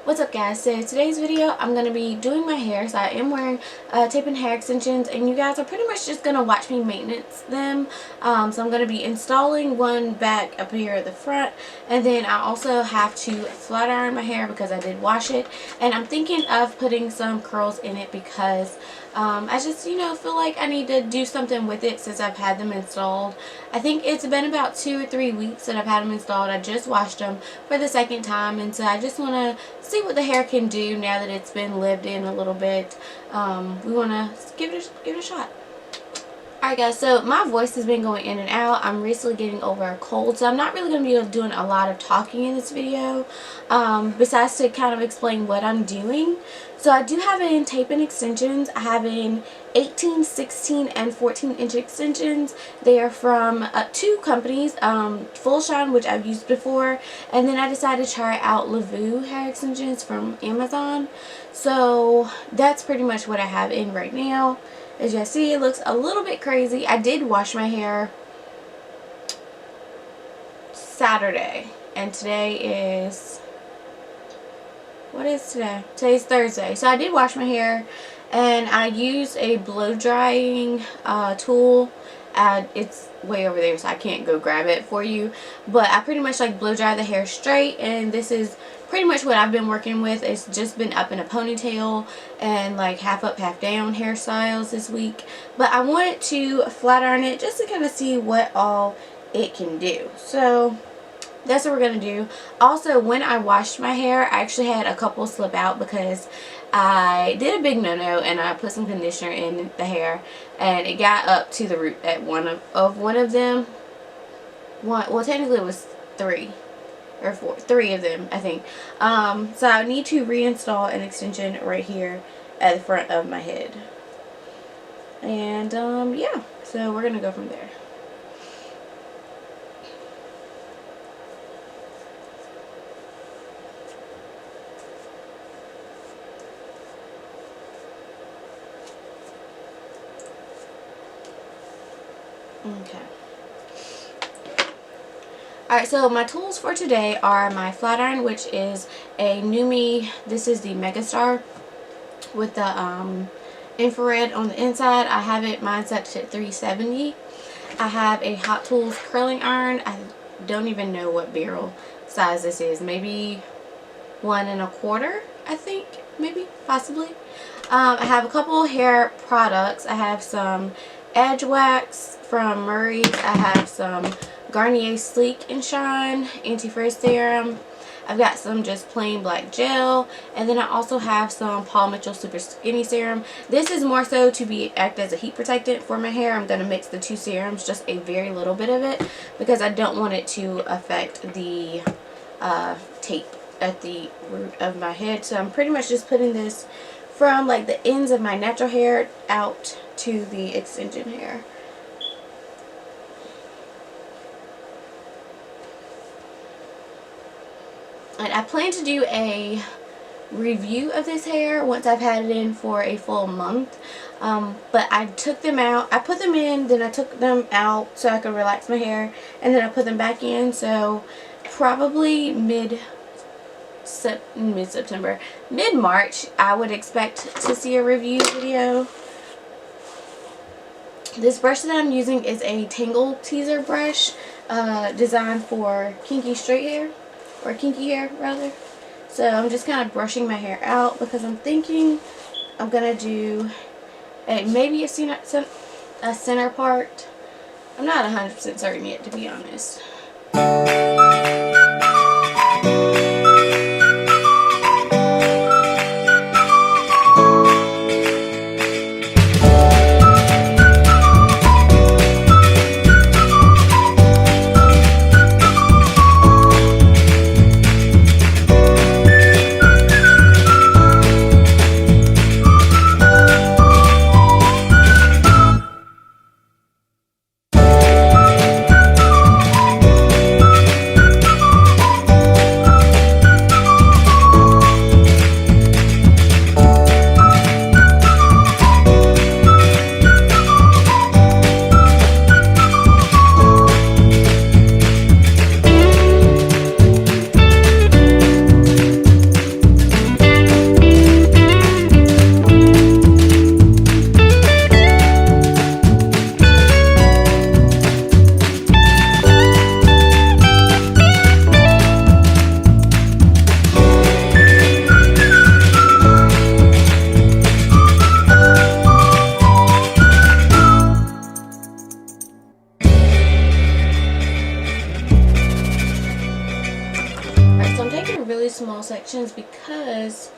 What's up guys? So today's video I'm going to be doing my hair. So I am wearing tape and hair extensions, and you guys are pretty much just going to watch me maintenance them. So I'm going to be installing one back up here at the front, and then I also have to flat iron my hair because I did wash it, and I'm thinking of putting some curls in it because I just feel like I need to do something with it since I've had them installed. I think it's been about 2 or 3 weeks that I've had them installed. I just washed them for the second time, and so I just want to see what the hair can do now that it's been lived in a little bit. We want to give it a shot. Alright guys, so my voice has been going in and out. I'm recently getting over a cold, so I'm not really going to be doing a lot of talking in this video, besides to kind of explain what I'm doing. So I do have in tape and extensions. I have in 18, 16, and 14-inch extensions. They are from 2 companies, Full Shine, which I've used before, and then I decided to try out Lavu hair extensions from Amazon. So that's pretty much what I have in right now. As you see, it looks a little bit crazy. I did wash my hair Saturday, and today is, what is today? Today's Thursday. So I did wash my hair, and I used a blow drying tool. It's way over there, so I can't go grab it for you, but I pretty much like blow dry the hair straight, and this is pretty much what I've been working with. It's just been up in a ponytail and like half up half down hairstyles this week, but I wanted to flat iron it just to kind of see what all it can do. So that's what we're going to do. Also, when I washed my hair, I actually had a couple slip out because I did a big no-no and I put some conditioner in the hair, and it got up to the root at one of them. Well, technically it was 3 or 4, 3 of them, I think. So I need to reinstall an extension right here at the front of my head. And yeah, so we're gonna go from there. Okay. Alright, so my tools for today are my flat iron, which is a Numi. This is the Megastar with the infrared on the inside. I have mine set to 370. I have a Hot Tools curling iron. I don't even know what barrel size this is. Maybe 1 1/4, I think, maybe, possibly. I have a couple hair products. I have some Edge Wax from Murray's. I have some Garnier Sleek and Shine Anti-Frizz Serum. I've got some just plain black gel, and then I also have some Paul Mitchell Super Skinny Serum. This is more so to act as a heat protectant for my hair. I'm going to mix the 2 serums, just a very little bit of it, because I don't want it to affect the tape at the root of my head. So I'm pretty much just putting this from like the ends of my natural hair out to the extension hair. And I plan to do a review of this hair once I've had it in for a full month. But I took them out. I put them in, then I took them out so I could relax my hair, and then I put them back in. So probably mid-September, mid-March, I would expect to see a review video. This brush that I'm using is a Tangle Teaser brush, designed for kinky straight hair. Or kinky hair, rather. So I'm just kind of brushing my hair out because I'm thinking I'm going to do maybe a center part. I'm not 100% certain yet, to be honest. sections because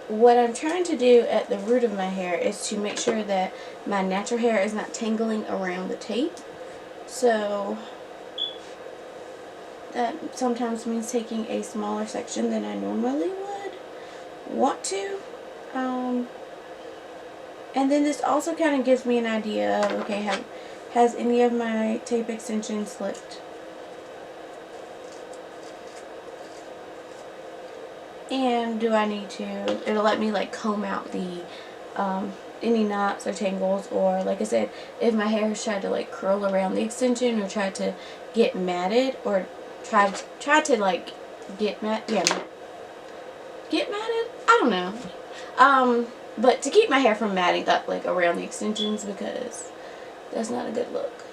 what I'm trying to do at the root of my hair is to make sure that my natural hair is not tangling around the tape. So that sometimes means taking a smaller section than I normally would want to. And then this also kind of gives me an idea of, okay, has any of my tape extensions slipped? And do I need to, it'll let me like comb out the any knots or tangles, or like I said, if my hair has tried to like curl around the extension or tried to get matted, or try to like get get matted, I don't know, but to keep my hair from matting up like around the extensions, because that's not a good look.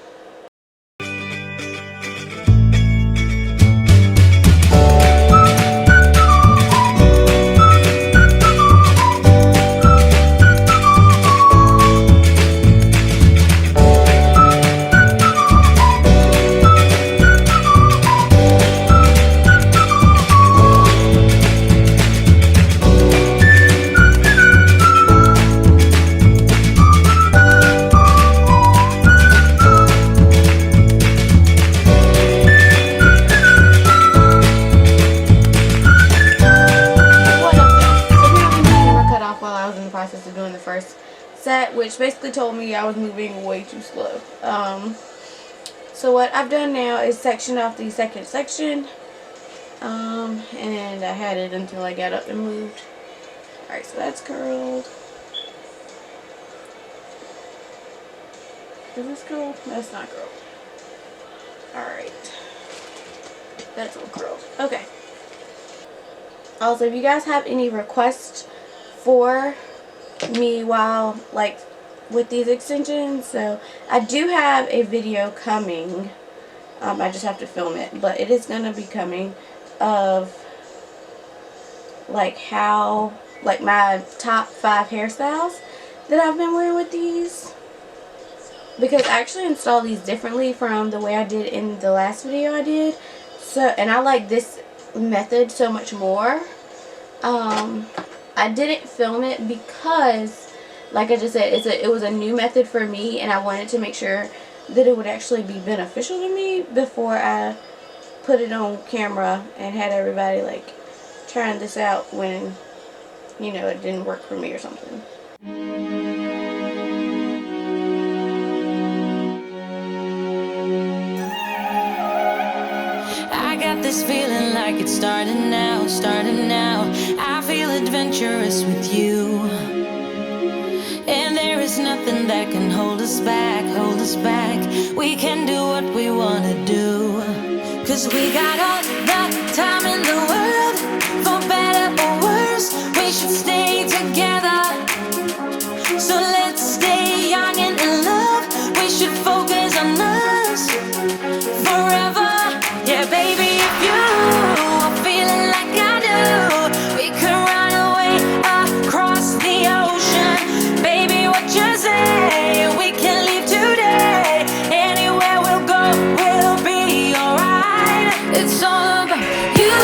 Of doing the first set, which basically told me I was moving way too slow. So what I've done now is section off the second section, and I had it until I got up and moved. Alright, so that's curled. Is this curled? That's not curled. Alright, that's all curled. Okay. Also, if you guys have any requests for me while like with these extensions, so I do have a video coming, I just have to film it, but it is gonna be coming, of like how, like my top 5 hairstyles that I've been wearing with these, because I actually installed these differently from the way I did in the last video I did. So, and I like this method so much more. I didn't film it because, like I just said, it was a new method for me, and I wanted to make sure that it would actually be beneficial to me before I put it on camera and had everybody like trying this out when, you know, it didn't work for me or something. I got this feeling like it's starting now, starting now. I feel adventurous with you, and there is nothing that can hold us back, hold us back. We can do what we wanna do, 'cause we got all the time in the world, for better or worse. We should stay together, so let's stay young and in love. We should focus on us forever. Yeah, baby, if you are feeling like I do, we could run away across the ocean. Baby, what you say? We can leave today. Anywhere we'll go, we'll be alright. It's all about you.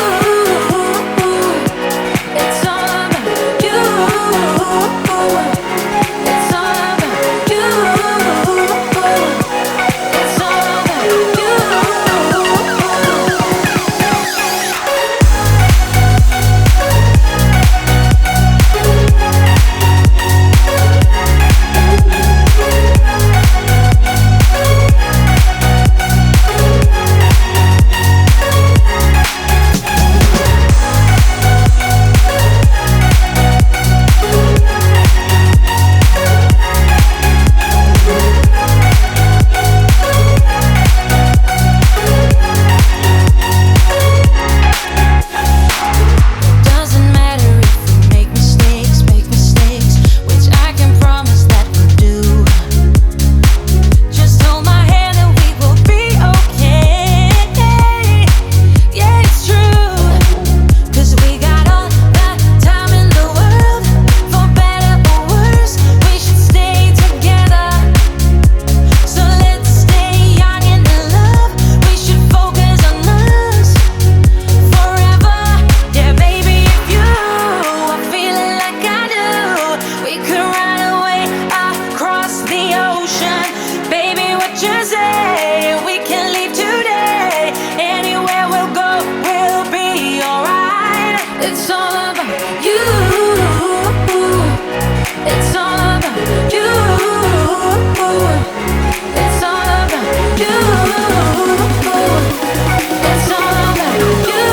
about you. It's all about you. It's all about you. It's all about you.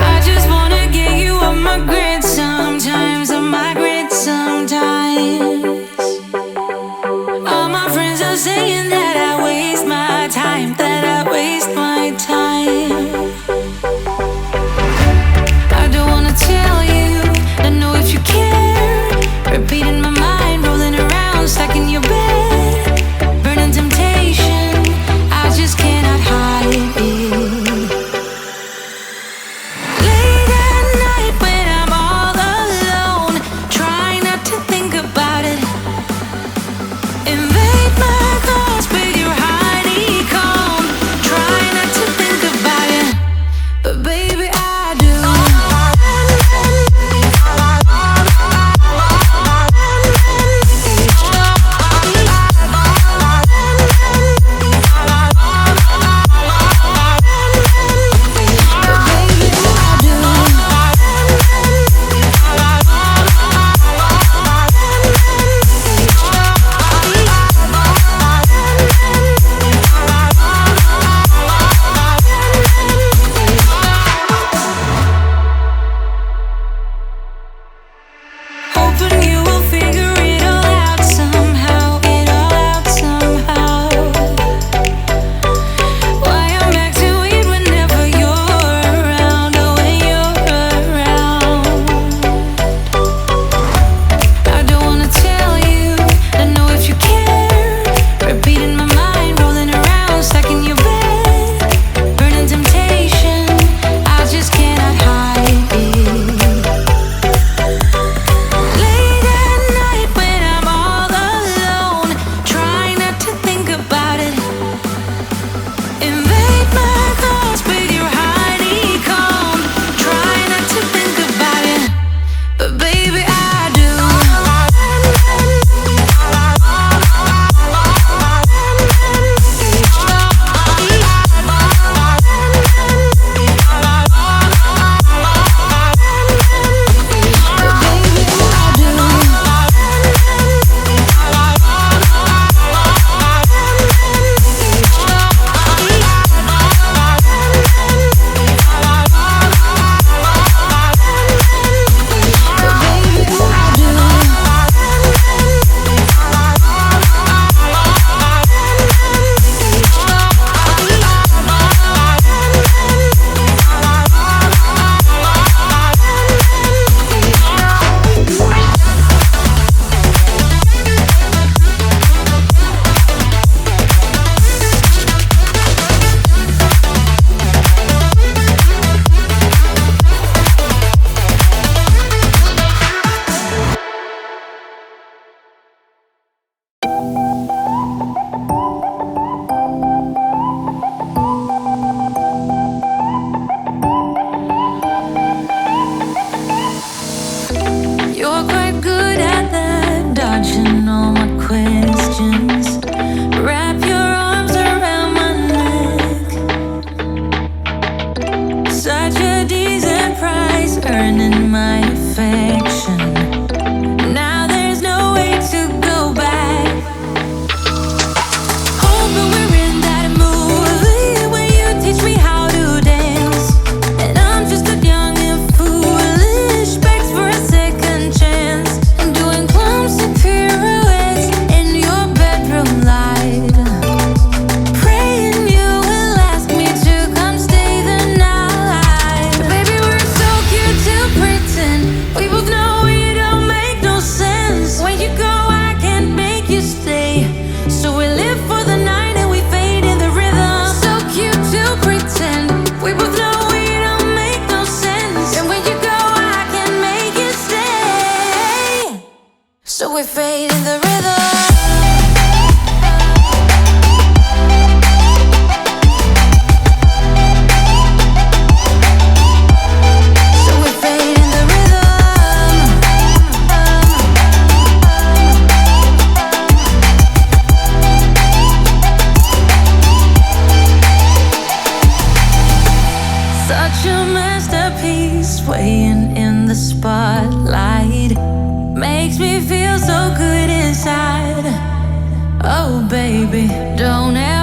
I just wanna get you on my grid sometimes, on my grid sometimes. All my friends are saying that I waste my time, that I waste my time. I don't wanna tell you, I know if you care. Repeating my mind, rolling around, stuck in your bed. Burning temptation, I just cannot hide it. Late at night when I'm all alone, try not to think about it. Invade my thoughts, we fade in the rhythm. Such a masterpiece, swaying in the spotlight, makes me feel so good inside. Oh baby, don't ever